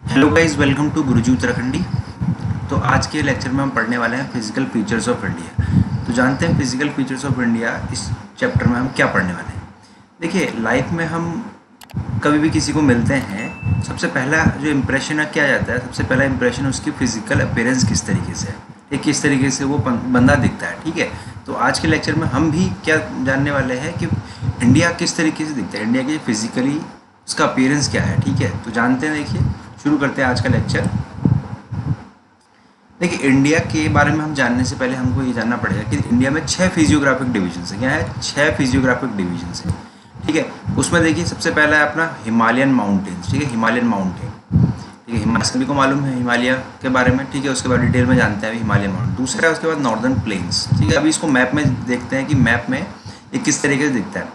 Hello guys, welcome to गुरुजी उत्तराखंडी। तो आज के लेक्चर में हम पढ़ने वाले हैं फिजिकल फीचर्स ऑफ इंडिया। तो जानते हैं फिजिकल फीचर्स ऑफ इंडिया इस चैप्टर में हम क्या पढ़ने वाले हैं। देखिए, लाइफ में हम कभी भी किसी को मिलते हैं, सबसे पहला जो इम्प्रेशन है क्या जाता है, सबसे पहला इम्प्रेशन उसकी फिजिकल अपीयरेंस किस तरीके से है, ये किस तरीके से वो बंदा दिखता है। ठीक है, तो आज के लेक्चर में हम भी क्या जानने वाले हैं कि इंडिया किस तरीके से दिखता है, इंडिया की फिजिकली उसका अपीयरेंस क्या है। ठीक है, तो जानते हैं। देखिए, शुरू करते हैं आज का लेक्चर। देखिए, इंडिया के बारे में हम जानने से पहले हमको ये जानना पड़ेगा कि इंडिया में 6 फिजियोग्राफिक डिवीजन है। क्या है? 6 फिजियोग्राफिक डिवीजन है। ठीक है, उसमें देखिए सबसे पहला है अपना हिमालयन माउंटेन्स। ठीक है, हिमालयन माउंटेन। ठीक है, हिमालय सभी को मालूम है हिमालय के बारे में। ठीक है, उसके बाद डिटेल में जानते हैं अभी हिमालयन माउंटेन। दूसरा है उसके बाद नॉर्दर्न प्लेन्स। ठीक है, अभी इसको मैप में देखते हैं कि मैप में ये किस तरीके से दिखता है।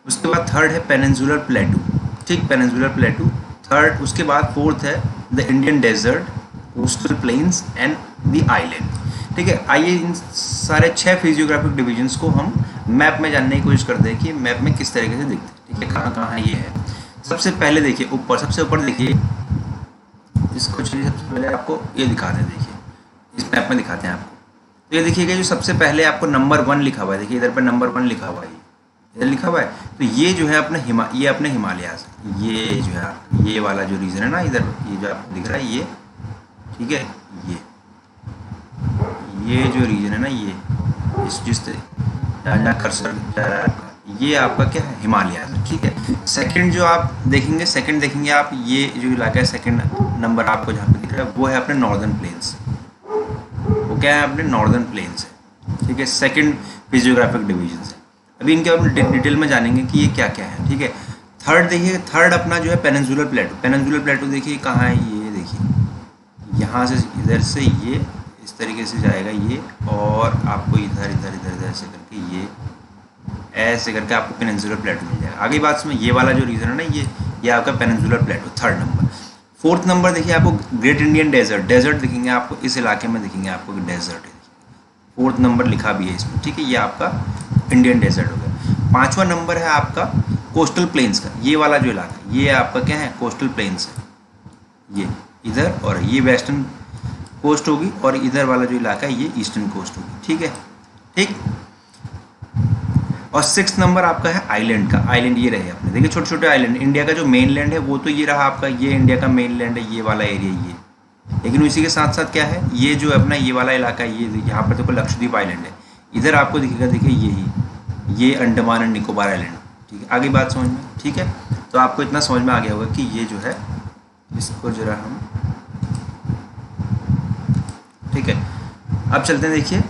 उसके बाद थर्ड है पेनिनसुलर प्लेटू। ठीक, पेनिनसुलर प्लेटू थर्ड। उसके बाद फोर्थ है the Indian desert, coastal plains and the island. ठीक है, आइए इन सारे 6 फिजियोग्राफिक डिविजन्स को हम मैप में जानने की कोशिश करते हैं कि मैप में किस तरीके से दिखते हैं। ठीक है, कहाँ कहाँ ये है। सबसे पहले देखिए ऊपर, सबसे ऊपर देखिए इसको। चलिए सबसे पहले आपको ये दिखाते हैं। देखिए इस मैप में दिखाते हैं आपको। तो ये देखिएगा, जो सबसे पहले आपको नंबर 1 लिखा हुआ है। देखिए इधर पर नंबर 1 लिखा हुआ है, इधर लिखा हुआ है। तो ये जो है अपना ये अपने हिमालयाज, ये जो है ये वाला जो रीजन है ना, इधर ये जो आपको दिख रहा है ये। ठीक है, ये जो रीजन है ना, ये इस जिस जहाँ कर्सर ये आपका क्या है, हिमालयाज। ठीक है, सेकंड जो आप देखेंगे, सेकंड देखेंगे आप, ये जो इलाका है सेकंड नंबर आपको जहाँ पे दिख रहा है वो है अपने नॉर्दर्न प्लेन्स। वो क्या है, अपने नॉर्दर्न प्लेन्स है। ठीक है, सेकंड फिजियोग्राफिक डिवीजन है। अभी इनके हम डिटेल में जानेंगे कि ये क्या क्या है। ठीक है, थर्ड देखिए, थर्ड अपना जो है पेनिनसुलर प्लेटू। पेनिनसुलर प्लेटू देखिए कहाँ है, ये देखिए यहाँ से इधर से ये इस तरीके से जाएगा ये, और आपको इधर इधर इधर इधर से करके ये ऐसे करके आपको पेनिनसुलर प्लेटू मिल जाएगा। आगे बात में ये वाला जो रीजन है ना, ये आपका peninsular प्लेटू third number. Fourth number देखिए आपको ग्रेट इंडियन डेजर्ट। डेजर्ट दिखेंगे आपको इस इलाके में, दिखेंगे आपको डेजर्ट है। फोर्थ नंबर लिखा भी है इसमें। ठीक है, ये आपका इंडियन डेजर्ट हो गया। 5वां नंबर है आपका कोस्टल प्लेन्स का। ये वाला जो इलाका है ये आपका क्या है, कोस्टल प्लेन्स है। ये इधर, और ये वेस्टर्न कोस्ट होगी, और इधर वाला जो इलाका है ये ईस्टर्न कोस्ट होगी। ठीक है, ठीक। और 6th नंबर आपका है आइलैंड का। आइलैंड ये रहे अपने, देखिए छोटे छोटे आइलैंड। इंडिया का जो मेन लैंड है वो तो ये रहा आपका, ये इंडिया का मेन लैंड है, ये वाला एरिया ये। लेकिन इसी के साथ साथ क्या है, ये जो अपना ये वाला इलाका है, ये यहाँ पर देखो लक्षद्वीप आइलैंड है। इधर आपको दिखेगा, देखिए यही ये अंडमान एंड निकोबार आइलैंड। ठीक है, आगे बात समझ में। ठीक है, तो आपको इतना समझ में आ गया होगा कि ये जो है, इसको जरा हम, ठीक है अब चलते हैं। देखिए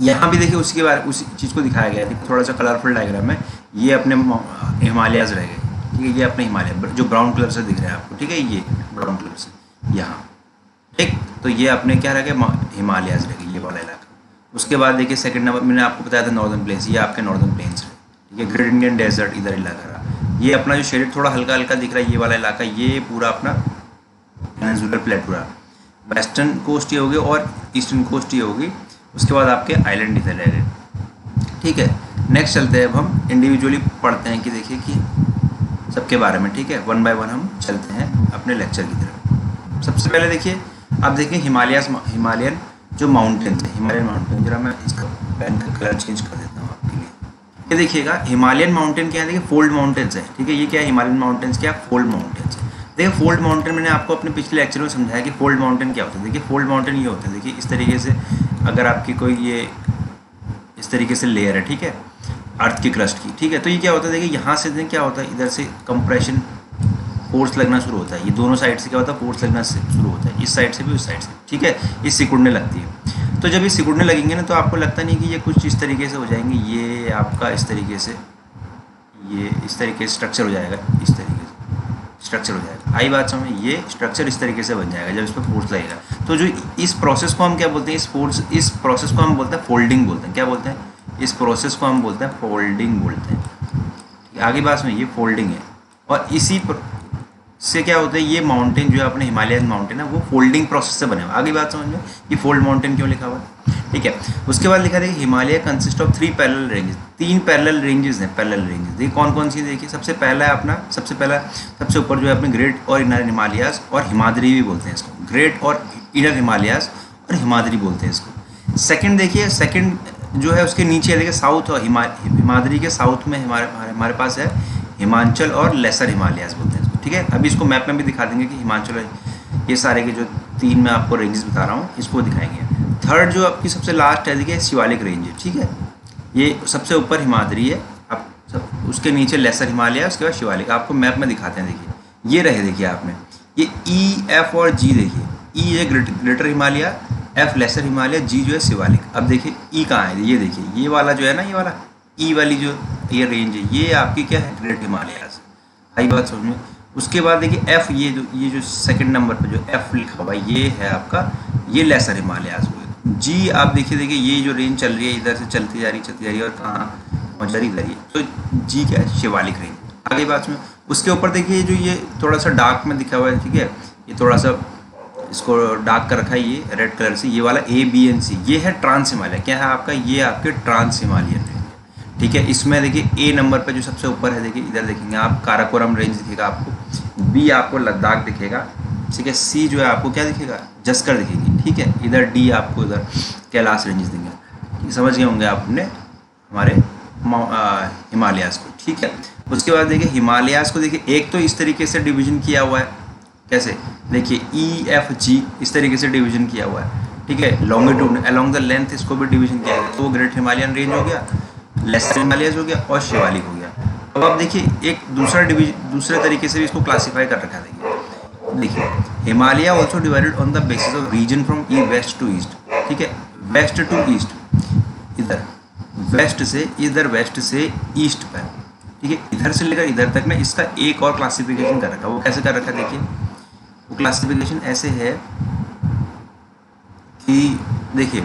यहाँ भी देखिए उसी चीज़ को दिखाया गया है, थोड़ा सा कलरफुल डायग्राम है। ये अपने हिमालयाज रह गए। ठीक है, ये अपने हिमालय जो ब्राउन कलर से दिख रहा है आपको। ठीक है, ये ब्राउन कलर से यहाँ। ठीक, तो ये अपने क्या रह गए, हिमालयाज रह गए, ये वाला इलाका। उसके बाद देखिए सेकंड नंबर मैंने आपको बताया था नॉर्दर्न प्लेन्स, ये आपके नॉर्दर्न प्लेन्स है। ठीक है, ग्रेट इंडियन डेजर्ट इधर इलाका रहा। ये अपना जो शेड थोड़ा हल्का हल्का दिख रहा है, ये वाला इलाका, ये पूरा अपना पेनिनसुलर प्लेटू रहा। वेस्टर्न कोस्ट ये होगी और ईस्टर्न कोस्ट ये होगी। उसके बाद आपके आइलैंड इधर रह गए। ठीक है, नेक्स्ट चलते हैं। अब हम इंडिविजुअली पढ़ते हैं कि देखिए कि सबके बारे में। ठीक है, 1 बाय 1 हम चलते हैं अपने लेक्चर की तरफ। सबसे पहले देखिए, आप देखिए हिमालयन जो माउंटेन्स है, हिमालयन माउंटेन, जरा मैं इसका पेन का कलर चेंज कर देता हूँ आपके लिए। ये देखिएगा हिमालयन माउंटेन क्या है, देखिए फोल्ड माउंटेन्स है। ठीक है, ये क्या है, हिमालयन माउंटेन्स क्या, फोल्ड माउंटेन्स है। देखिए फोल्ड माउंटेन मैंने आपको अपने पिछले लेक्चर में समझाया कि फोल्ड माउंटेन क्या होता है। देखिए फोल्ड माउंटेन ये होता है, देखिए इस तरीके से, अगर आपकी कोई ये इस तरीके से लेयर है, ठीक है, अर्थ की क्रस्ट की। ठीक है, तो ये क्या होता है, देखिए यहाँ से क्या होता है, इधर से कंप्रेशन फोर्स लगना शुरू होता है। ये दोनों साइड से क्या होता है, फोर्स लगना शुरू होता है, इस साइड से भी उस साइड से। ठीक है, ये सिकुड़ने लगती है। तो जब ये सिकुड़ने लगेंगे ना, तो आपको लगता नहीं कि ये कुछ इस तरीके से हो जाएंगे, ये आपका इस तरीके से, ये इस तरीके से स्ट्रक्चर हो जाएगा, इस तरीके से स्ट्रक्चर हो जाएगा। आई बात समझ, ये स्ट्रक्चर इस तरीके से बन जाएगा जब इस पर फोर्स लगेगा। तो जो इस प्रोसेस को हम क्या बोलते हैं, इस प्रोसेस को हम बोलते हैं फोल्डिंग बोलते हैं। क्या बोलते हैं, इस प्रोसेस को हम बोलते हैं फोल्डिंग बोलते हैं। आगे बात में ये फोल्डिंग है, और इसी से क्या होता है, ये माउंटेन जो है अपने हिमालयन माउंटेन है वो फोल्डिंग प्रोसेस से बने हुए। आगे बात समझ में, ये फोल्ड माउंटेन क्यों लिखा हुआ है। ठीक है। उसके बाद लिखा देखिए Himalaya consist of 3 parallel ranges, 3 parallel ranges हैं, पैरेलल रेंजेस। देखिए कौन कौन सी, देखिए सबसे पहला है अपना, सबसे ऊपर जो है अपने ग्रेट और इनर हिमालयाज और हिमाद्री भी बोलते हैं इसको, ग्रेट और इनर हिमालयाज और हिमाद्री बोलते हैं इसको। सेकंड देखिए, सेकंड जो है उसके नीचे देखिए साउथ और हिमाद्री के साउथ में हमारे पास है हिमाचल और लेसर हिमालयाज बोलते हैं इसको, ठीक है। अभी इसको मैप में भी दिखा देंगे कि हिमाचल, ये सारे के जो 3 मैं आपको रेंजेस बता रहा हूँ इसको दिखाएंगे। थर्ड जो आपकी सबसे लास्ट है देखिए शिवालिक रेंज है, ठीक है। ये सबसे ऊपर हिमाद्री है, आप सब उसके नीचे लेसर हिमालय है, उसके बाद शिवालिक। आपको मैप में दिखाते हैं, देखिए ये रहे, देखिए आपने ये ई, एफ और जी, देखिए ई है ग्रेटर हिमालय, एफ लेसर हिमालय, जी जो है शिवालिक। अब देखिए ई कहाँ है, ये देखिए ये वाला जो है ना, ये वाला ई वाली जो ये रेंज है, ये आपकी क्या है, ग्रेट हिमालयाज। आई बात समझ में। उसके बाद देखिए एफ, ये जो सेकंड नंबर पे जो एफ लिखा हुआ है ये है आपका, ये लेसर हिमालयाज हुए। जी आप देखिए ये जो रेंज चल रही है इधर से चलती जा रही है और कहाँ पहुँच जा रही इधर ही, तो जी क्या है, शिवालिक रेंज। आगे बात में उसके ऊपर देखिए जो ये थोड़ा सा डार्क में दिखा हुआ है, ठीक है, ये थोड़ा सा इसको डार्क कर रखा है ये रेड कलर से, ये वाला ए बी एन सी, ये है ट्रांस हिमालय। क्या है आपका, ये आपके ट्रांस हिमालयन रेंज, ठीक है। इसमें देखिए ए नंबर पे जो सबसे ऊपर है, देखिए इधर देखेंगे आप काराकोरम रेंज दिखेगा आपको, बी आपको लद्दाख दिखेगा, ठीक है, सी जो है आपको क्या दिखेगा, जस्कर दिखेगी, ठीक है। इधर डी आपको इधर कैलाश रेंजेस देंगे, समझ गए होंगे आपने हमारे हिमालयाज को, ठीक है। उसके बाद देखिए हिमालयाज को देखिए एक तो इस तरीके से डिवीजन किया हुआ है, कैसे देखिए ई एफ जी इस तरीके से डिवीजन किया हुआ है, ठीक है। लॉन्गिट्यूड अलोंग द लेंथ इसको भी डिवीजन किया गया, तो वो ग्रेट हिमालयन रेंज हो गया, लेसर हिमालयाज हो गया और शिवालिक हो गया। अब आप देखिए एक दूसरे तरीके से भी इसको क्लासीफाई कर रखा है, देखिए Himalaya also divided on the basis of region from ई वेस्ट टू ईस्ट, ठीक है, वेस्ट टू ईस्ट, इधर वेस्ट से ईस्ट पर, ठीक है, इधर से लेकर इधर तक ना इसका एक और क्लासिफिकेशन कर रखा है। वो कैसे कर रखा है देखिए, वो क्लासिफिकेशन ऐसे है कि देखिए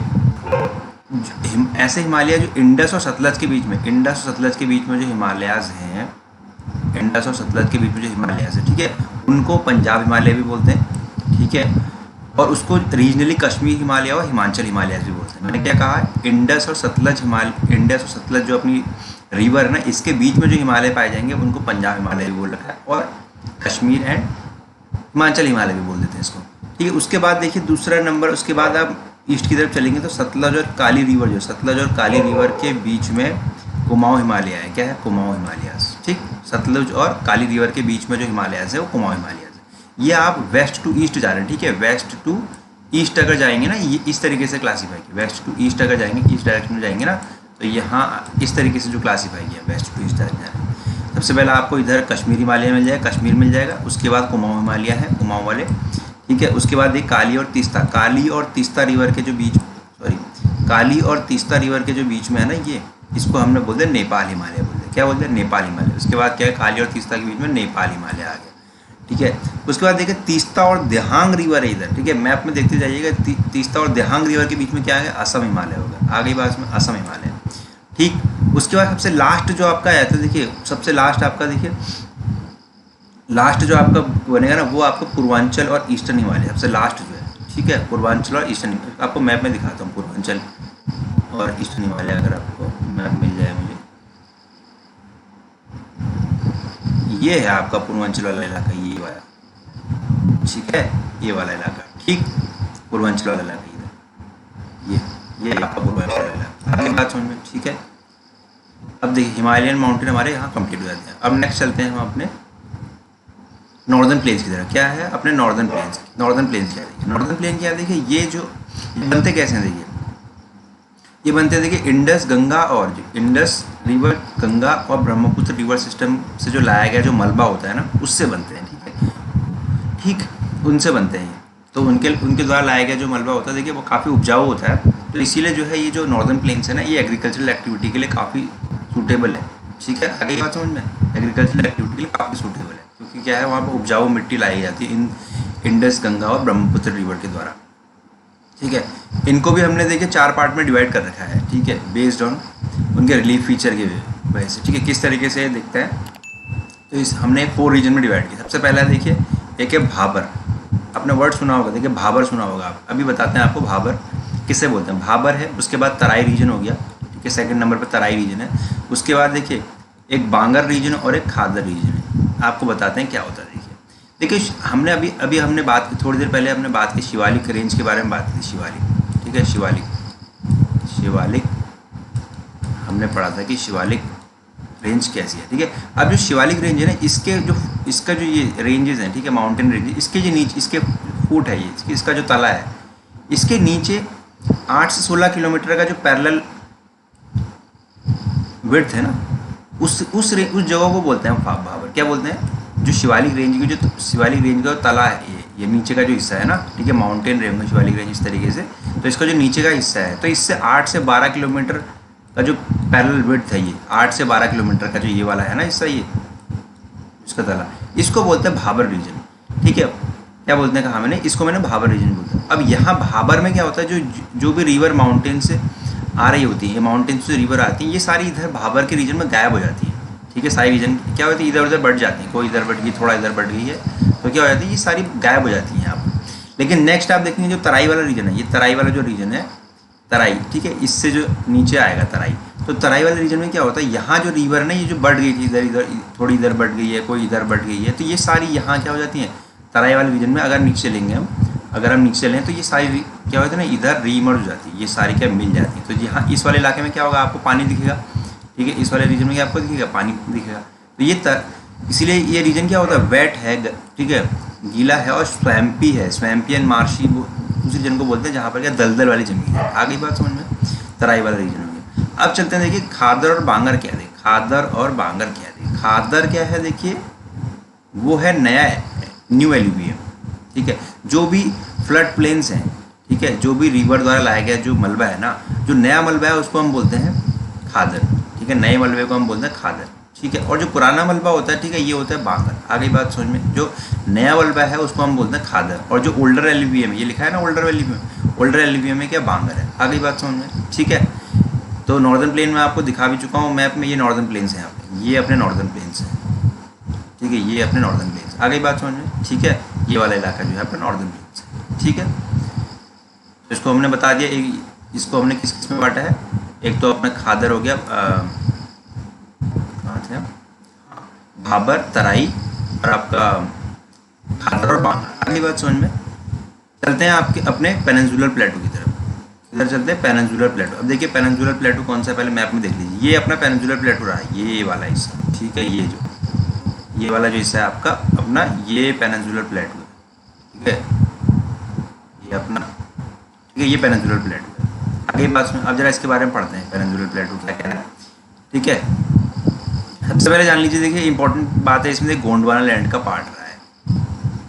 ऐसे हिमालय जो इंडस और सतलज के बीच में, जो हिमालयाज हैं, इंडस और सतलज के बीच में जो हिमालयाज है, ठीक है, उनको पंजाब हिमालय भी बोलते हैं, ठीक है। और उसको रीजनली कश्मीर हिमालय और हिमाचल हिमालय भी बोलते हैं। मैंने क्या कहा है, इंडस और सतलज जो अपनी रिवर है ना, इसके बीच में जो हिमालय पाए जाएंगे उनको पंजाब हिमालय भी बोल रखा है, और कश्मीर एंड हिमाचल हिमालय भी बोल देते हैं इसको, ठीक है। उसके बाद देखिए दूसरा नंबर, उसके बाद आप ईस्ट की तरफ चलेंगे तो सतलज और काली रिवर के बीच में कुमाऊं हिमालय है, क्या है, कुमाऊं हिमालयाज, ठीक। सतलज और काली रिवर के बीच में जो हिमालयाज है वो कुमाऊं हिमालयाज है। ये आप वेस्ट टू ईस्ट जा रहे हैं, ठीक है, वेस्ट टू ईस्ट अगर जाएंगे ना, ये इस तरीके से क्लासीफाई किया, वेस्ट टू ईस्ट अगर जाएंगे, ईस्ट डायरेक्शन में जाएंगे ना, तो यहाँ इस तरीके से जो क्लासीफाई किया वेस्ट टू ईस्ट डायरेक्शन। सबसे पहले आपको इधर कश्मीर हिमालय मिल जाएगा, कश्मीर मिल जाएगा, उसके बाद कुमाऊं हिमालय है, कुमाऊं वाले, ठीक है। उसके बाद एक काली और तीस्ता रिवर के जो बीच, में है ना, ये इसको हमने बोलते हैं नेपाल हिमालय बोलते हैं, क्या बोलते हैं, नेपाल हिमालय। उसके बाद क्या है, काली और तीस्ता के बीच में नेपाल हिमालय आ गया, ठीक है। उसके बाद देखिए तीस्ता और देहांग रिवर है इधर, ठीक है, मैप में देखते जाइएगा, तीस्ता और देहांग रिवर के बीच में क्या है, असम हिमालय होगा, आगे बात में असम हिमालय, ठीक। उसके बाद सबसे लास्ट जो आपका है, तो देखिए सबसे लास्ट आपका देखिए लास्ट जो आपका बनेगा ना, वो आपका पूर्वांचल और ईस्टर्न हिमालय सबसे लास्ट जो है, ठीक है, पूर्वांचल और ईस्टर्न हिमालय। आपको मैप में दिखाता हूँ पूर्वांचल और ईस्टर्न हिमालय, अगर आपको मैप मिल जाए मुझे, ये है आपका पूर्वांचल वाला इलाका, ये वाला, ठीक है, ये वाला इलाका, ठीक, पूर्वांचल वाला इलाका इधर, ये आपका पूर्वांचल वाला इलाका। आगे बात समझ में, ठीक है। अब देखिए हिमालयन माउंटेन हमारे यहाँ कंप्लीट हो जाते हैं। अब नेक्स्ट चलते हैं हम अपने नॉर्दर्न प्लेन्स की तरफ। क्या है अपने नॉर्दर्न प्लेन्स क्या है, नॉर्दर्न प्लेन क्या है, देखिए ये जो बनते कैसे हैं, देखिए ये बनते हैं, देखिए इंडस गंगा और जो इंडस रिवर, गंगा और ब्रह्मपुत्र रिवर सिस्टम से जो लाया गया जो मलबा होता है ना, उससे बनते हैं, ठीक है, ठीक, उनसे बनते हैं। तो उनके द्वारा लाया गया जो मलबा होता है, देखिए वो काफ़ी उपजाऊ होता है, तो इसीलिए जो है ये जो नॉर्दर्न प्लेन्स है ना, ये एग्रीकल्चरल एक्टिविटी के लिए काफ़ी सूटेबल है, ठीक है। आगे बात समझ में, एग्रीकल्चरल एक्टिविटी के लिए काफ़ी सूटेबल है, क्योंकि क्या है वहाँ पर उपजाऊ मिट्टी लाई जाती है इन इंडस, गंगा और ब्रह्मपुत्र रिवर के द्वारा, ठीक है। इनको भी हमने देखिए 4 पार्ट में डिवाइड कर रखा है, ठीक है, बेस्ड ऑन उनके रिलीफ फीचर के वजह से, ठीक है, किस तरीके से दिखता है। तो इस हमने 4 रीजन में डिवाइड किया। सबसे पहला देखिए एक है भाबर, आपने वर्ड सुना होगा, देखिए भाबर सुना होगा आप, अभी बताते हैं आपको भाबर। किसे बोलते हैं, भाबर है, उसके बाद तराई रीजन हो गया, ठीक है, सेकंड नंबर पर तराई रीजन है। उसके बाद देखिए एक बांगर रीजन और एक खादर रीजन है। आपको बताते हैं क्या होता है। देखिए हमने अभी हमने बात की, थोड़ी देर पहले हमने बात की शिवालिक रेंज के बारे में बात की, शिवालिक, ठीक है, शिवालिक हमने पढ़ा था कि शिवालिक रेंज कैसी है, ठीक है। अब जो शिवालिक रेंज है ना, इसका जो ये रेंजेस हैं, ठीक है, माउंटेन रेंज, इसके जो नीचे इसके फुट है, ये इसका जो तला है, इसके नीचे 8 से 16 किलोमीटर का जो पैरेलल विड्थ है ना, उस जगह को बोलते हैं भाबर। क्या बोलते हैं, जो शिवालिक रेंज की जो शिवालिक रेंज का तला है, ये नीचे का जो हिस्सा है ना, ठीक है, माउंटेन रेंज में शिवालिक रेंज इस तरीके से, तो इसका जो नीचे का हिस्सा है, तो इससे 8 से 12 किलोमीटर का जो पैरेलल विड्थ है, ये 8 से 12 किलोमीटर का जो ये वाला है ना हिस्सा, ये इसका तला, इसको बोलते हैं भाबर रीजन, ठीक है। क्या बोलते हैं, कहा मैंने, इसको मैंने भाबर रीजन बोलते हैं। अब यहाँ भाबर में क्या होता है, जो भी रिवर माउंटेन से आ रही होती है, ये माउंटेन से रिवर आती है, ये सारी इधर भाबर के रीजन में गायब हो जाती है, ठीक है। सारी रीजन क्या होती है, इधर उधर बढ़ जाती है, कोई इधर बढ़ गई, थोड़ा इधर बढ़ गई है, तो क्या हो जाती है, ये सारी गायब हो जाती है यहाँ पर। लेकिन नेक्स्ट आप देखेंगे जो तराई वाला रीजन है, ये तराई वाला जो रीजन है, तराई, ठीक है, इससे जो नीचे आएगा तराई, तो तराई वाले रीजन में क्या होता है, यहाँ जो रिवर है ना, ये जो बढ़ गई थी इधर थोड़ी इधर बढ़ गई है, कोई इधर बढ़ गई है, तो ये सारी यहाँ क्या हो जाती है, तराई वाले रीजन में अगर नीचे लेंगे हम, अगर हम नीचे लें तो ये सारी क्या होता है ना, इधर रीमर्ज हो जाती है, ये सारी क्या मिल जाती है। तो यहाँ इस वाले इलाके में क्या होगा, आपको पानी दिखेगा, ठीक है, इस वाले रीजन में क्या आपको दिखेगा, पानी दिखेगा। तो ये इसीलिए ये रीजन क्या होता है, वेट है, ठीक है, गीला है और स्वैम्पी है। स्वैम्पी एंड मार्शी उस रीजन को बोलते हैं जहाँ पर क्या दलदल वाली जमीन है। आगे बात समझ में, तराई वाला रीजन हो गया। अब चलते हैं, देखिए खादर और बांगर क्या है, खादर और बांगर क्या है। खादर क्या है, देखिए वो है नया न्यू एल्यूवियम, ठीक है, जो भी फ्लड प्लेन्स हैं, ठीक है, जो भी रिवर द्वारा लाया गया जो मलबा है ना, जो नया मलबा है उसको हम बोलते हैं खादर, ठीक है, नए मलबे को हम बोलते हैं खादर, ठीक है। और जो पुराना मलबा होता है, ठीक है, ये होता है बांगर। आगे बात समझ में, जो नया मलबा है उसको हम बोलते हैं खादर, और जो ओल्डर एल्यूवियम है, ये लिखा है ना ओल्डर एल्यूवियम में क्या बांगर है। आगे बात समझ में, ठीक है। तो नॉर्दर्न प्लेन में आपको दिखा भी चुका हूँ मैप में, ये नॉर्दर्न प्लेन्स हैं, यहाँ पे ये अपने नॉर्दर्न प्लेन्स हैं, ठीक है, ये अपने नॉर्दर्न प्लेन्स। आगे बात समझ में, ठीक है, ये वाला इलाका जो है अपना नॉर्दर्न प्लेन्स है, ठीक है। तो इसको हमने बता दिया, एक इसको हमने किस किस में बांटा है, एक तो अपना खादर हो गया, कहाँ थे, भाबर, तराई और आपका खादर और बांगर। आगे बात समझ में, चलते हैं आपके अपने पेनिनसुलर प्लेटो की तरफ। इधर चलते हैं पेनिनसुलर प्लेटो। अब देखिए पेनिनसुलर प्लेटो कौन सा है, पहले मैप में देख लीजिए, ये अपना पेनिनसुलर प्लेटो रहा है, ये वाला हिस्सा, ठीक है, ये वाला जो हिस्सा है आपका अपना, ये पेनिनसुलर प्लेटो है, ठीक है, ये अपना, ठीक है, ये पेनिनसुलर प्लेटो है। आगे बात में अब जरा इसके बारे में पढ़ते हैं, पेनिनसुलर प्लेटो क्या कह रहा है, ठीक है। सबसे पहले जान लीजिए, देखिए इंपॉर्टेंट बात है इसमें, गोंडवाना लैंड का पार्ट रहा है,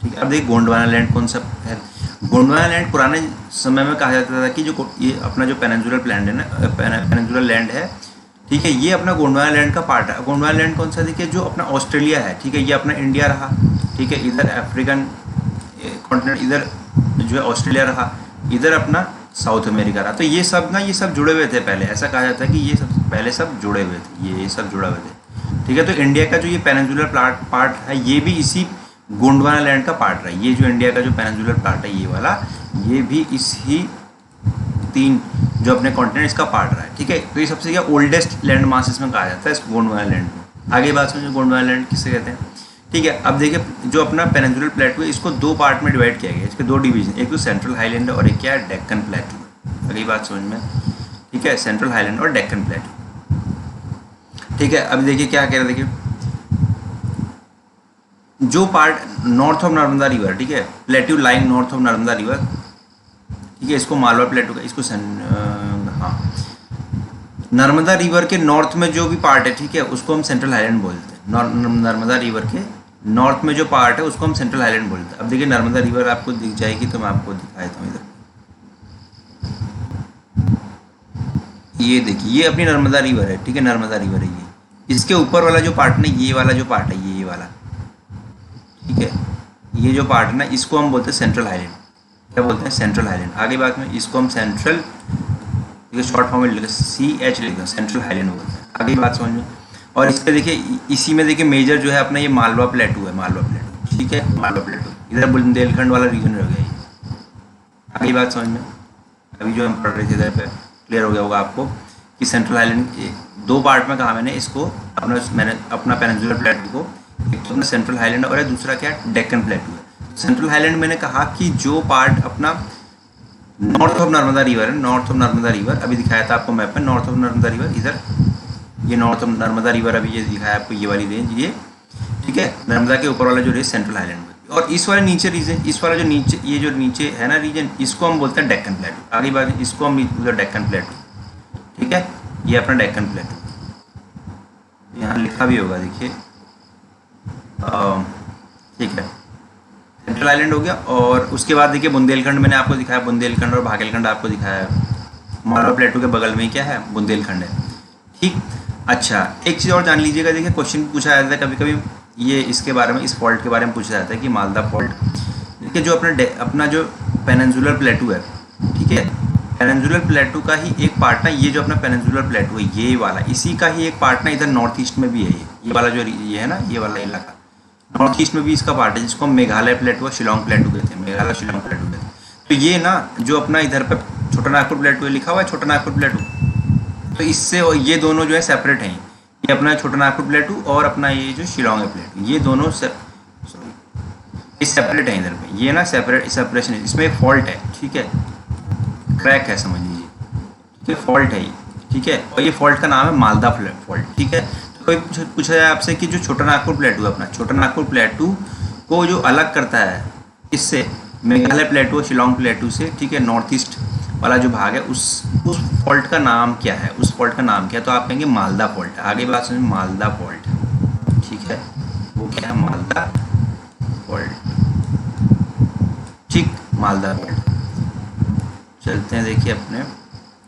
ठीक है। अब देखिए गोंडवाना लैंड कौन सा है, गोंडवाना लैंड पुराने समय में कहा जाता था कि जो ये अपना जो पेनिनसुलर प्लैंड है ना, पेनिनसुलर लैंड है, ठीक है, ये अपना गोंडवाना लैंड का पार्ट है। गोंडवाना लैंड कौन सा, देखिए जो अपना ऑस्ट्रेलिया है, ठीक है, ये अपना इंडिया रहा, ठीक है, इधर अफ्रीकन कॉन्टिनेंट, इधर जो है ऑस्ट्रेलिया रहा, इधर अपना साउथ अमेरिका रहा। तो ये सब ना, ये सब जुड़े हुए थे पहले, ऐसा कहा जाता है कि ये सब पहले सब जुड़े हुए थे, ये सब जुड़े हुए थे, ठीक है। तो इंडिया का जो ये पेनिनसुलर पार्ट है, ये भी इसी गोंडवाना लैंड का पार्ट रहा है। ये जो इंडिया का जो पेनिनसुलर पार्ट है, ये वाला, ये भी इसी 3 जो अपने कॉन्टिनेंट इसका पार्ट रहा है, ठीक है। तो ये सबसे क्या ओल्डेस्ट लैंड मास इसमें कहा जाता है, इस गोंडवाना लैंड को। आगे बात समझिए, गोंडवाना लैंड किससे कहते हैं, ठीक है। अब देखिए जो अपना पेनिनसुलर प्लेटो है, इसको 2 पार्ट में डिवाइड किया गया, इसके 2 डिवीजन, एक तो सेंट्रल हाईलैंड और एक क्या है, डेक्कन प्लेटो। अगली बात समझ में, ठीक है, सेंट्रल हाईलैंड और डेक्कन प्लेटो, ठीक है। अब देखिए क्या कह रहे हैं, देखिए जो part north of Narmada river, ठीक है, plateau lying north of Narmada river, ठीक है, इसको मालवा प्लेटू का, इसको हाँ, नर्मदा रिवर के नॉर्थ में जो भी पार्ट है, ठीक है, उसको हम सेंट्रल हाईलैंड बोलते हैं। नर्मदा रिवर के नॉर्थ में जो पार्ट है उसको हम सेंट्रल हाईलैंड बोलते हैं। अब देखिए नर्मदा रिवर आपको दिख जाएगी, तो मैं आपको दिखा देता हूँ इधर, ये देखिए, ये अपनी नर्मदा रिवर है, ठीक है, नर्मदा रिवर है ये, इसके ऊपर वाला जो पार्ट ना, ये वाला जो पार्ट है, ये वाला, ठीक है, ये जो पार्ट है ना, इसको हम बोलते हैं सेंट्रल हाईलैंड। क्या बोलते हैं, सेंट्रल हाईलैंड। आगे बात में इसको हम सेंट्रल, ठीक है, शॉर्ट फॉर्म में लिखते हैं, CH लिखते हैं, सेंट्रल हाईलैंड बोलते हैं। आगे बात समझ में। और इसके देखिए इसी में देखिए मेजर जो है अपना ये मालवा प्लेटू है, मालवा प्लेटू, ठीक है, मालवा प्लेटू, इधर बुंदेलखंड वाला रीजन रह गया ये। आगे बात समझ में, अभी जो हम पढ़ रहे थे इधर पे क्लियर हो गया होगा आपको कि सेंट्रल हाईलैंड दो पार्ट में कहा मैंने इसको, मैंने अपना पेनिनसुलर प्लेटू को, एक तो अपना सेंट्रल हाईलैंड और दूसरा क्या है डेक्कन प्लेटू है। सेंट्रल हाईलैंड मैंने कहा कि जो पार्ट अपना नॉर्थ ऑफ नर्मदा रिवर है, नॉर्थ ऑफ नर्मदा रिवर अभी दिखाया था आपको मैप में, नॉर्थ ऑफ नर्मदा रिवर इधर, ये नॉर्थ ऑफ नर्मदा रिवर अभी ये दिखाया आपको, ये वाली रेंज ये, ठीक है, नर्मदा के ऊपर वाला जो रेंज सेंट्रल हाईलैंड में, और इस वाले नीचे रीजन, इस वाला जो नीचे, ये जो नीचे है ना रीजन, इसको हम बोलते हैं डेक्कन प्लेटू। आगे बात इसको हम उधर डेक्कन प्लेटू, ठीक है, ये अपना डेक्कन प्लेटू यहाँ लिखा भी होगा देखिए, ठीक है, सेंट्रल आइलैंड हो गया। और उसके बाद देखिए बुंदेलखंड मैंने आपको दिखाया, बुंदेलखंड और भागेलखंड आपको दिखाया है, मालवा प्लेटू के बगल में ही क्या है, बुंदेलखंड है, ठीक। अच्छा एक चीज़ और जान लीजिएगा, देखिए क्वेश्चन पूछा जाता है कभी कभी ये इसके बारे में, इस फॉल्ट के बारे में पूछा जाता है कि मालदा फॉल्ट, देखिए जो अपना जो पेनिनसुलर प्लेटू है, ठीक है, पेनिनसुलर प्लेटू का ही एक पार्ट ना, ये जो अपना पेनिनसुलर प्लेटू है ये वाला, इसी का ही एक पार्ट ना इधर नॉर्थ ईस्ट में भी है, ये वाला जो ये है ना, ये वाला इलाका नॉर्थ ईस्ट में भी इसका पार्ट है, जिसको हम मेघालय प्लेटू और शिलोंग प्लेटू कहते हैं, मेघालय शिलोंग प्लेटू कहते हैं। तो ये ना जो अपना इधर पे छोटा नागपुर प्लेटू लिखा हुआ है, छोटा नागपुर प्लेटू, तो इससे ये दोनों जो है सेपरेट हैं, ये अपना छोटा नागपुर प्लेटू और अपना ये जो शिलोंग है प्लेटू, ये दोनों सेपरेट है इधर पे, ये ना सेपरेशन है, इसमें एक फॉल्ट है, ठीक है, क्रैक है समझ लीजिए, ठीक है, फॉल्ट है ये, ठीक है, और ये फॉल्ट का नाम है मालदा फॉल्ट, ठीक है। कोई पूछा जाए आपसे कि जो छोटा नागपुर प्लेटू है अपना, छोटा नागपुर प्लेटू को जो अलग करता है इससे मेघालय प्लेटू और शिलोंग प्लेटू से, ठीक है, नॉर्थ ईस्ट वाला जो भाग है उस फॉल्ट का नाम क्या है, उस फॉल्ट का नाम क्या है, तो आप कहेंगे मालदा फॉल्ट। आगे बात सुनिए, मालदा फॉल्ट, ठीक है, वो क्या है, मालदा फॉल्ट, ठीक, मालदा फॉल्ट। चलते हैं देखिए अपने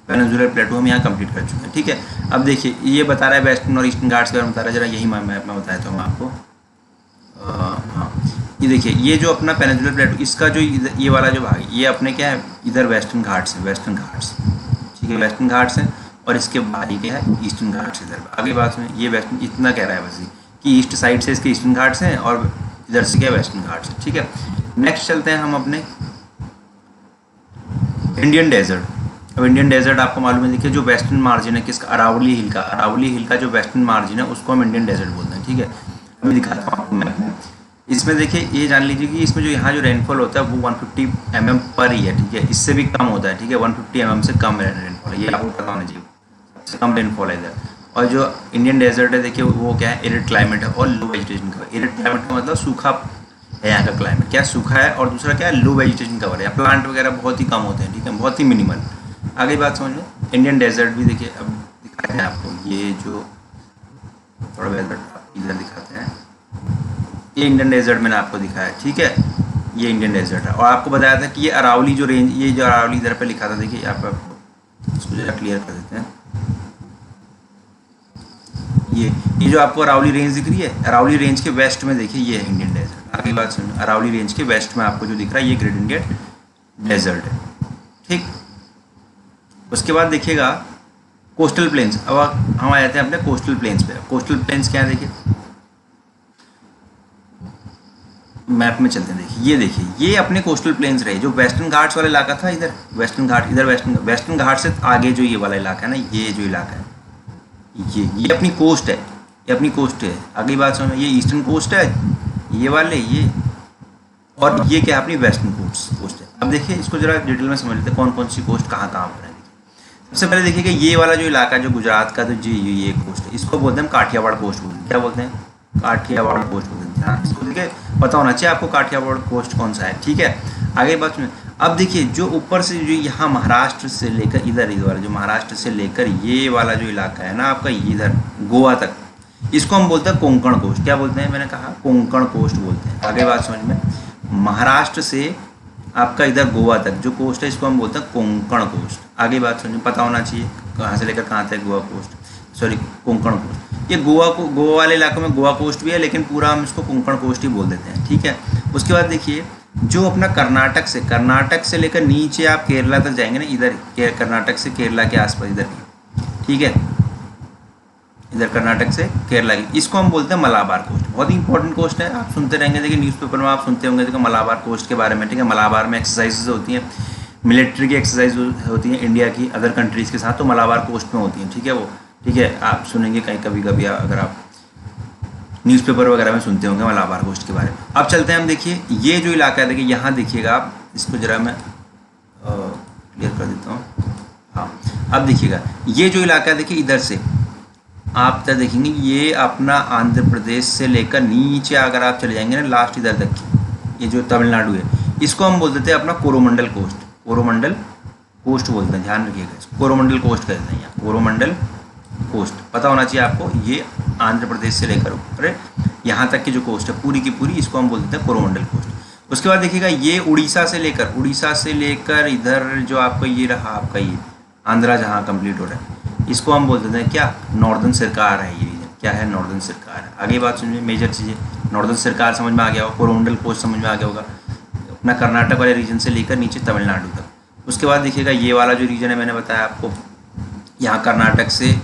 पेनिनसुलर प्लेटू हम यहाँ कंप्लीट कर चुके हैं, ठीक है। अब देखिए ये बता रहा है वेस्टर्न और ईस्टर्न घाट्स के बारे में बता रहा है, जरा यही मैप में बताया था मैं आपको, हाँ ये देखिए ये जो अपना पेनिनसुलर प्लेटू, इसका जो ये वाला जो भाग ये अपने क्या है, इधर वेस्टर्न घाट्स है, वेस्टर्न घाट्स, ठीक है, वेस्टर्न घाट्स हैं, और इसके बाहर ही क्या है, ईस्टर्न घाट्स इधर। आगे बात में ये वेस्टर्न इतना कह रहा है बस कि ईस्ट साइड से इसके ईस्टर्न घाट्स हैं और इधर से क्या वेस्टर्न घाट्स है, ठीक है। नेक्स्ट चलते हैं हम अपने इंडियन डेजर्ट। अब इंडियन डेजर्ट आपको मालूम है, देखिए जो वेस्टर्न मार्जिन है किसका, अरावली हिल का जो वेस्टर्न मार्जिन है उसको हम इंडियन डेजर्ट बोलते हैं, ठीक है। अभी दिखाता हूँ आपको मैप में, इसमें देखिए ये जान लीजिए कि इसमें जो यहाँ जो रेनफॉल होता है वो 150 mm पर ही है, ठीक है, इससे भी कम होता है, ठीक है, 150 mm से कम रेनफॉल है, ये आपको पता होना चाहिए, सबसे कम रेनफॉल है इधर। और जो इंडियन डेजर्ट है देखिए वो क्या है, एरिड क्लाइमेट है और लो वेजिटेशन कवर। एरिड क्लाइमेट का मतलब सूखा है यहाँ का क्लाइमेट, क्या सूखा है, और दूसरा क्या है, लो वेजिटेशन कवर है, प्लांट वगैरह बहुत ही कम होते हैं, ठीक है, बहुत ही मिनिमल। आगे बात समझ लो, इंडियन डेजर्ट भी देखिए, अब दिखाते हैं आपको, ये जो थोड़ा डेजर्ट इधर दिखाते हैं, ये इंडियन डेजर्ट मैंने आपको दिखाया, ठीक है, ये इंडियन डेजर्ट है। और आपको बताया था कि ये अरावली जो रेंज, ये जो अरावली इधर पे लिखा था, देखिए यहाँ पर आपको इसको जरा क्लियर कर देते हैं, ये जो आपको अरावली रेंज दिख रही है, अरावली रेंज के वेस्ट में देखिए ये है इंडियन डेजर्ट। आगे बात सुनिए, अरावली रेंज के वेस्ट में आपको जो दिख रहा है ये ग्रेट इंडियन डेजर्ट है, ठीक। उसके बाद देखिएगा कोस्टल प्लेन्स। अब हम आ जाते हैं अपने कोस्टल प्लेन्स पे। कोस्टल प्लेन्स क्या है देखिए, मैप में चलते हैं, देखिए ये अपने कोस्टल प्लेन्स रहे, जो वेस्टर्न घाट्स वाला इलाका था इधर, वेस्टर्न घाट इधर, वेस्टर्न घाट से आगे जो ये वाला इलाका है ना, ये जो इलाका है ये अपनी कोस्ट है, ये अपनी कोस्ट है। अगली बात समझ, ये ईस्टर्न कोस्ट है ये वाले, ये, और ये क्या है, अपनी वेस्टर्न कोस्ट है। अब देखिए इसको जरा डिटेल में समझ लेते हैं, कौन कौन सी कोस्ट कहाँ पर है। सबसे पहले देखिए कि ये वाला जो इलाका है जो गुजरात का, तो जी ये कोस्ट है, इसको बोलते हैं काठियावाड़ कोस्ट बोलते हैं, क्या बोलते हैं, काठियावाड़ कोस्ट बोलते हैं। हाँ, इसको देखिए पता होना चाहिए आपको काठियावाड़ कोस्ट कौन सा है, ठीक है। आगे बात में, अब देखिए जो ऊपर से जो यहाँ महाराष्ट्र से लेकर इधर वाला जो महाराष्ट्र से लेकर ये वाला जो इलाका है ना आपका, इधर गोवा तक, इसको हम बोलते हैं कोंकण कोस्ट। क्या बोलते हैं, मैंने कहा कोंकण कोस्ट बोलते हैं। आगे बात समझ में, महाराष्ट्र से आपका इधर गोवा तक जो कोस्ट है इसको हम बोलते हैं कोंकण कोस्ट। आगे बात समझिए, पता होना चाहिए कहाँ से लेकर कहाँ तक Goa coast, sorry Konkan coast. ये गोवा वाले इलाकों में गोवा कोस्ट भी है, लेकिन पूरा हम इसको कोंकण कोस्ट ही बोल देते हैं, ठीक है। उसके बाद देखिए जो अपना कर्नाटक से लेकर नीचे आप केरला तक जाएंगे ना, इधर कर्नाटक से केरला के आसपास इधर, ठीक है, इधर कर्नाटक से केरला की, इसको हम बोलते हैं मलाबार कोस्ट। बहुत ही इंपॉर्टेंट कोस्ट है, आप सुनते रहेंगे, देखिए न्यूज़पेपर में आप सुनते होंगे देखिए मलाबार कोस्ट के बारे में, ठीक है। मलाबार में एक्सरसाइजेज होती हैं, मिलिट्री की एक्सरसाइज होती है इंडिया की अदर कंट्रीज़ के साथ, तो मलाबार कोस्ट में होती हैं, ठीक है वो, ठीक है। आप सुनेंगे कहीं कभी कभी अगर आप न्यूज़पेपर वगैरह में सुनते होंगे मलाबार कोस्ट के बारे में। अब चलते हैं हम, देखिए ये जो इलाका है, देखिए यहाँ देखिएगा आप, इसको ज़रा मैं क्लियर कर देता हूँ। हाँ, अब देखिएगा ये जो इलाका है, देखिए इधर से आप तक देखेंगे ये अपना आंध्र प्रदेश से लेकर नीचे अगर आप चले जाएंगे ना लास्ट इधर तक की, ये जो तमिलनाडु है, इसको हम बोल देते हैं अपना कोरोमंडल कोस्ट। कोरोमंडल कोस्ट बोलते हैं, ध्यान रखिएगा इसको, कोरोमंडल कोस्ट कहते हैं यहाँ, कोरोमंडल कोस्ट पता होना चाहिए आपको। ये आंध्र प्रदेश से लेकर ऊपर यहाँ तक की जो कोस्ट है पूरी की पूरी, इसको हम बोल देते हैं कोरोमंडल कोस्ट। उसके बाद देखिएगा ये उड़ीसा से लेकर इधर जो आपका ये रहा, आपका ये आंध्रा जहाँ कंप्लीट हो रहा है, इसको हम बोल देते हैं क्या, नॉर्दर्न सरकार है ये रीजन। क्या है, नॉर्दर्न सरकार है। आगे बात सुनिए, मेजर चीज़ें, नॉर्दर्न सरकार समझ में आ गया होगा, कोरोमंडल कोस्ट समझ में आ गया होगा, अपना कर्नाटक वाले रीजन से लेकर नीचे तमिलनाडु तक। उसके बाद देखिएगा ये वाला जो रीजन है मैंने बताया आपको, यहाँ कर्नाटक से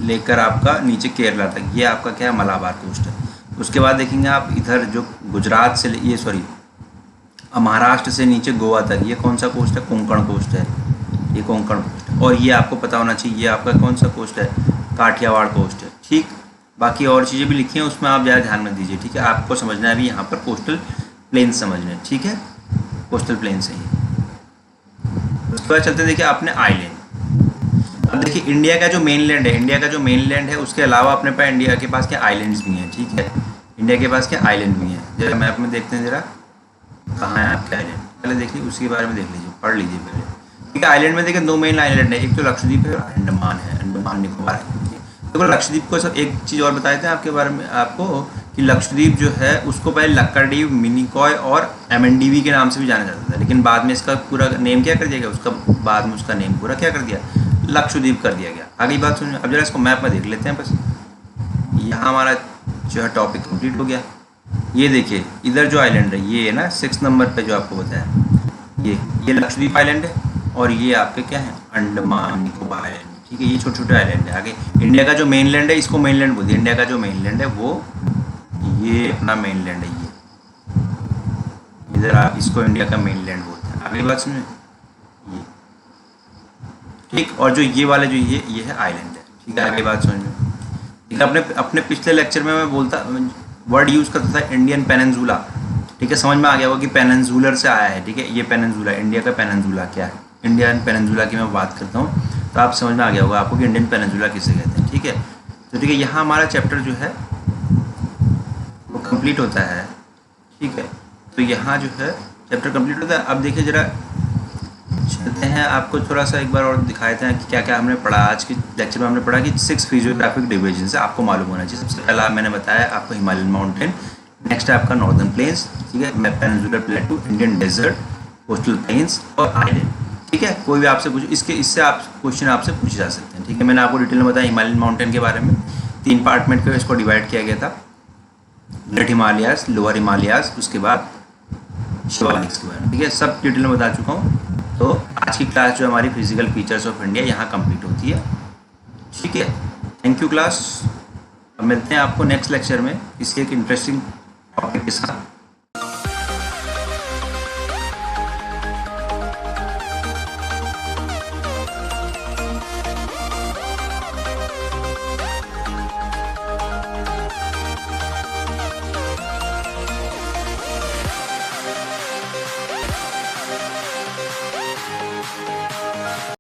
लेकर आपका नीचे केरला तक, ये आपका क्या है, मलाबार कोस्ट है। उसके बाद देखेंगे आप इधर जो गुजरात से ये सॉरी महाराष्ट्र से नीचे गोवा तक, ये कौन सा कोस्ट है, कोंकण कोस्ट है, ये कोंकण कोस्ट है। और ये आपको पता होना चाहिए ये आपका कौन सा कोस्ट है, काठियावाड़ कोस्ट है, ठीक। बाकी और चीज़ें भी लिखी हैं उसमें आप ज़्यादा ध्यान मत दीजिए, ठीक है। आपको समझना है अभी यहाँ पर कोस्टल प्लेन समझना है, ठीक है, कोस्टल प्लेन से ही। उसके बाद चलते देखिए आपने आइलैंड। अब देखिए इंडिया का जो मेनलैंड है, उसके अलावा अपने पास इंडिया के पास क्या आइलैंड्स भी हैं, ठीक है। इंडिया के पास क्या आइलैंड भी हैं, जरा मैप में देखते हैं जरा कहाँ है आपके आइलैंड, पहले देख लीजिए, उसके बारे में देख लीजिए, पढ़ लीजिए पहले, ठीक है। आइलैंड में देखिए 2 मेन आइलैंड है, एक तो लक्षद्वीप है और अंडमान है, अंडमान निकोबार है। देखो लक्षद्वीप को सब एक चीज़ और बताए थे आपके बारे में आपको कि लक्षद्वीप जो है उसको पहले लक्कड़द्वीप, मिनिकॉय और एमएनडीवी के नाम से भी जाना जाता था, लेकिन बाद में इसका पूरा नेम क्या कर दिया गया, उसका बाद में उसका नेम पूरा क्या कर दिया, लक्षद्वीप कर दिया गया। आगे बात सुनिए, अब जरा इसको मैप में देख लेते हैं बस। यहाँ हमारा जो है टॉपिक कंप्लीट हो गया। ये देखिए इधर जो आइलैंड है ये है ना 6 नंबर पे जो आपको बताया, ये लक्षद्वीप आइलैंड है और ये आपके क्या है, अंडमान निकोबार आइलैंड, ठीक है। ये छोटे छोटे आइलैंड है। आगे इंडिया का जो मेनलैंड है, इसको मेनलैंड बोलते हैं, इंडिया का जो मेनलैंड है वो ये अपना मेनलैंड है, ये इधर आप इसको इंडिया का मेनलैंड बोलते हैं। आगे बात सुनिए ये, ठीक। और जो ये वाले जो ये है आइलैंड है, ठीक है। आगे बात सुनिए, ठीक है। अपने पिछले लेक्चर में मैं बोलता वर्ड यूज़ करता था इंडियन पेनिनसुला, ठीक है। समझ में आ गया होगा कि पेनिनसुलर से आया है, ठीक है। ये पेनिनसुला, इंडिया का पेनिनसुला क्या है, इंडियन पेनिनसुला की मैं बात करता हूँ, तो आप समझ में आ गया होगा आपको कि इंडियन पेनिनसुला किसे कहते हैं, ठीक है। तो ठीक है, यहाँ हमारा चैप्टर जो है वो कंप्लीट होता है, ठीक है। तो यहाँ जो है चैप्टर कंप्लीट होता है। अब देखिए जरा चलते हैं, आपको थोड़ा सा एक बार और दिखाते हैं कि क्या क्या हमने पढ़ा। आज के लेक्चर में हमने पढ़ा कि 6 फिजियोग्राफिक डिविजन से आपको मालूम होना चाहिए। सबसे पहला मैंने बताया आपको हिमालयन माउंटेन, नेक्स्ट है आपका नॉर्दर्न प्लेन्स, ठीक है, peninsular plateau, Indian desert, coastal plains और आइलैंड, ठीक है। कोई भी आपसे पूछे इससे आप क्वेश्चन आपसे पूछे जा सकते हैं, ठीक है। मैंने आपको डिटेल में बताया हिमालयन माउंटेन के बारे में, 3 पार्ट में इसको डिवाइड किया गया था, ग्रेट हिमालयाज, लोअर हिमालयाज, उसके बाद शिवालिक्स के बारे में, ठीक है। सब डिटेल में बता चुका हूँ। तो आज की क्लास जो हमारी फिजिकल फीचर्स ऑफ इंडिया यहाँ कंप्लीट होती है, ठीक है। Thank you class. अब मिलते हैं आपको नेक्स्ट लेक्चर में किसी एक इंटरेस्टिंग टॉपिक के साथ।